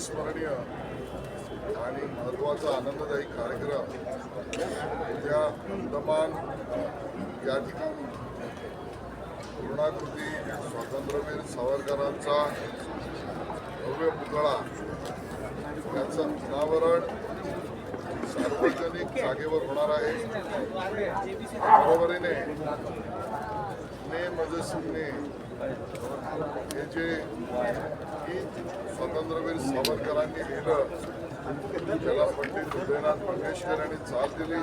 अविस्मरणीय आणि महत्त्वाचा आनंददायी कार्यक्रम उद्या अंदमान या ठिकाणी पूर्णाकृती स्वातंत्र्यवीर सावरकरांचा भव्य पुतळा याचं अनावरण सार्वजनिक जागेवर होणार आहे. बरोबरीने ने मजसिने हे जे गीत स्वातंत्र्यवीर सावरकरांनी लिहिलं त्याला पंडित हृदयनाथ मंगेशकर यांनी चाल दिली.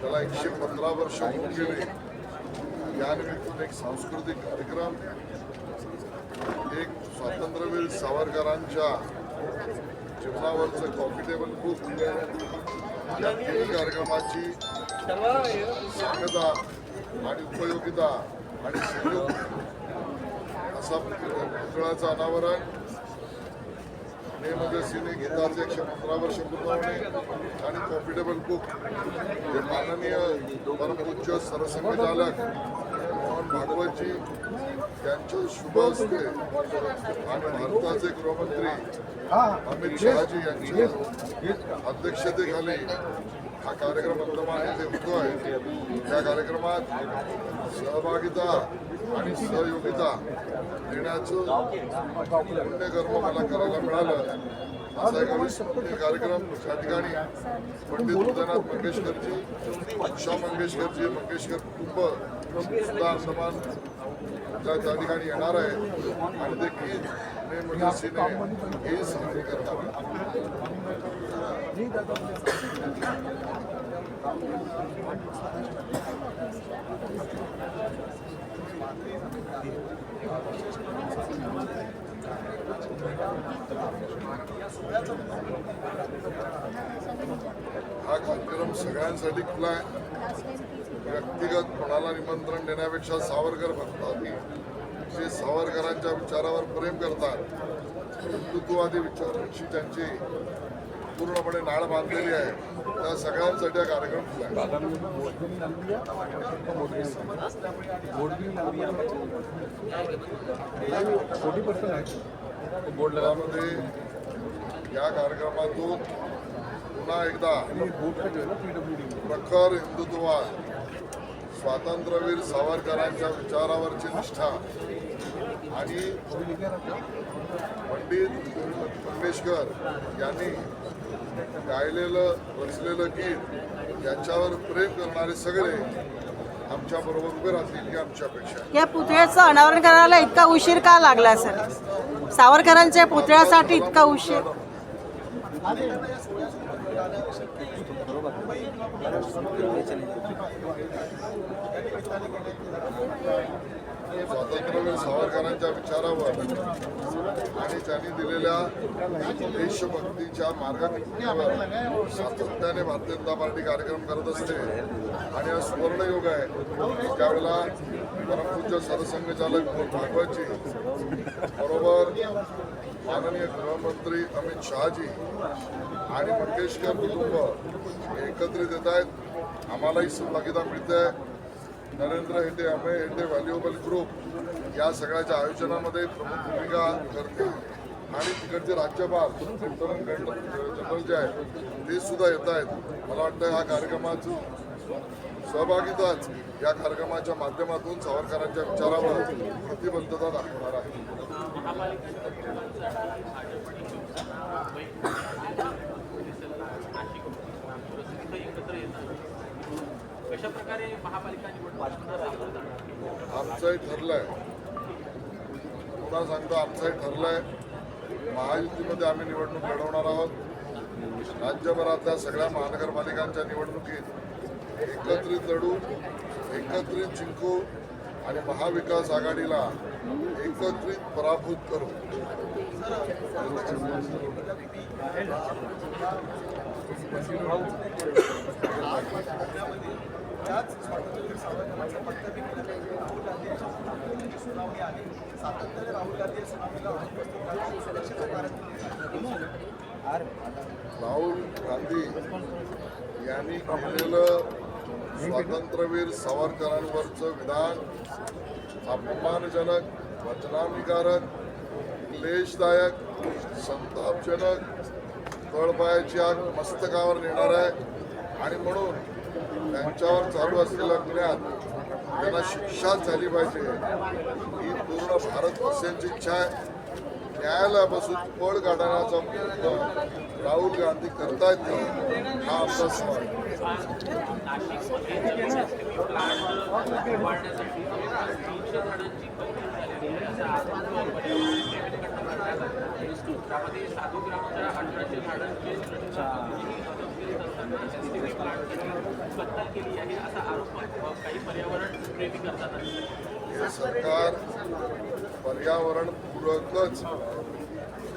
त्याला 115 वर्ष होऊन गेले. यानिमित्ताने एक सांस्कृतिक कार्यक्रम, एक स्वातंत्र्यवीर सावरकरांच्या जीवनावरचं कॉफी टेबल बुक या तिन्ही कार्यक्रमाची सांगता आणि उपयोगिता आणि असा पुतळ्याचं अनावरण मध्ये सिने गीताचे 115 वर्ष पूर्ण होणे आणि कॉफी टेबल बुक हे माननीय परमपूज्य सरसंघचालक मोहन भागवतजी यांच्या शुभ हस्ते आणि भारताचे गृहमंत्री अमित शहाजी यांच्या अध्यक्षतेखाली हा कार्यक्रम अंदमान येथे होतोय. त्या कार्यक्रमात सहभागिता आणि सहयोगिता देण्याचं पुण्यकर्म मला करायला मिळालं. असा एक अविस्मरणीय कार्यक्रम त्या ठिकाणी पंडित हृदयनाथ मंगेशकरजी, उषा मंगेशकरजी, मंगेशकर कुटुंब सुद्धा अंदमान त्या ठिकाणी येणार आहे आणि ते गीत ने मजसिने हे सादर करणार. हा कार्यक्रम सगळ्यांसाठी खुला आहे. व्यक्तिगत कोणाला निमंत्रण देण्यापेक्षा सावरकर भक्तांनी जे सावरकरांच्या विचारावर प्रेम करतात, हिंदुत्ववादी विचारांशी त्यांची पूर्णपणे नाळ बांधलेली आहे, त्या सगळ्यांसाठी हा कार्यक्रम खुला आहे. या कार्यक्रमातून पुन्हा एकदा प्रखर हिंदुत्ववाद, स्वातंत्र्यवीर सावरकरांच्या विचारावरची निष्ठा आणि पंडित मंगेशकर यांनी गायलेलं रचलेलं गीत याच्यावर प्रेम करणारे सगळे आमच्या बरोबर उभे राहतील ही आमची अपेक्षा आहे. या पुतळ्याचं अनावरण करायला इतका उशीर का लागला सर? सावरकरांच्या पुतळ्यासाठी इतका उशीर? स्वातंत्र्यवीर सावरकरांच्या विचारावर आणि त्यांनी दिलेल्या देशभक्तीच्या मार्गदर्शनावर सातत्याने भारतीय जनता पार्टी कार्यक्रम करत असते आणि हा सुवर्णयोग आहे त्यावेळेला परमपूज्य सरसंघचालक मोहन भागवतजी बरोबर माननीय गृहमंत्री अमित शहाजी आणि मंगेशकर कुटुंब एकत्रित येत आहेत. आम्हालाही सहभागिता मिळते. नरेंद्र हेटे, अमेय हेटे व्हॅल्युएबल ग्रुप या सगळ्याच्या आयोजनामध्ये प्रमुख भूमिका करते आणि तिकडचे राज्यपाल जनरल जे आहेत ते सुद्धा येत आहेत. मला वाटतं हा कार्यक्रमाची सहभागिताच या कार्यक्रमाच्या माध्यमातून सावरकरांच्या विचारावर प्रतिबद्धता दाखवणार आहे. आमचंही ठरलंय, पुन्हा सांगतो आमचंही ठरलंय, महायुतीमध्ये आम्ही निवडणूक लढवणार आहोत. राज्यभरातल्या सगळ्या महानगरपालिकांच्या निवडणुकीत एकत्रित लढू, एकत्रित जिंकू आणि महाविकास आघाडीला एकत्रित पराभूत करू. राहुल गांधी यांनी केलेलं स्वातंत्र्यवीर सावरकरांवरचं विधान अपमानजनक, वचनामीकारक, क्लेशदायक, संतापजनक, तळपायाची आग मस्तकावर नेणार आहे आणि म्हणून त्यांच्यावर चालू असलेला गुन्ह्यात त्यांना शिक्षा झाली पाहिजे ही पूर्ण भारतवासियांची इच्छा आहे. न्यायालयापासून पळ काढण्याचा प्रयत्न राहुल गांधी करतायत का हा आमचा सवाल आहे. हे सरकार पर्यावरण पूरकच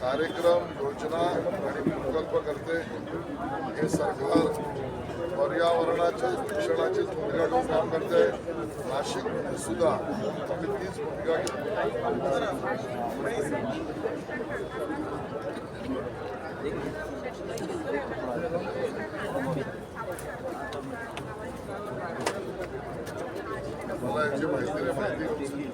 कार्यक्रम, योजना आणि प्रकल्प करते. हे सरकार पर्यावरणाच्या शिक्षणाची भूमिका घेऊन काम करते. नाशिकमध्ये सुद्धा आम्ही तीच भूमिका घेतो. मला याची माहिती नाही, माहिती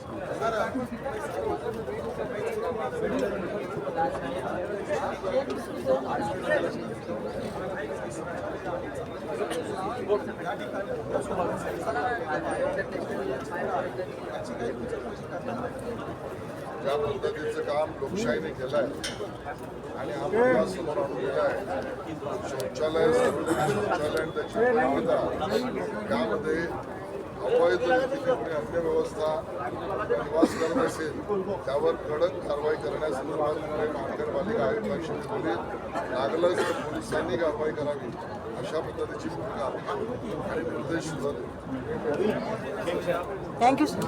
ज्या पद्धतीचं काम लोकशाहीने केलं आहे आणि हा मुद्दा समोर आणून दिला आहे, शौचालय आणि त्याची उपयोगिता यामध्ये अवैध रीतीने कोणी अन्यव्यवस्था निवास करत असेल त्यावर कडक कारवाई करण्यासंदर्भात पुणे महानगरपालिका आयुक्तांशी बोलले. लागलंच तर पोलिसांनी कारवाई करावी अशा पद्धतीची भूमिका आणि निर्देश सुद्धा देऊ. Thank you sir.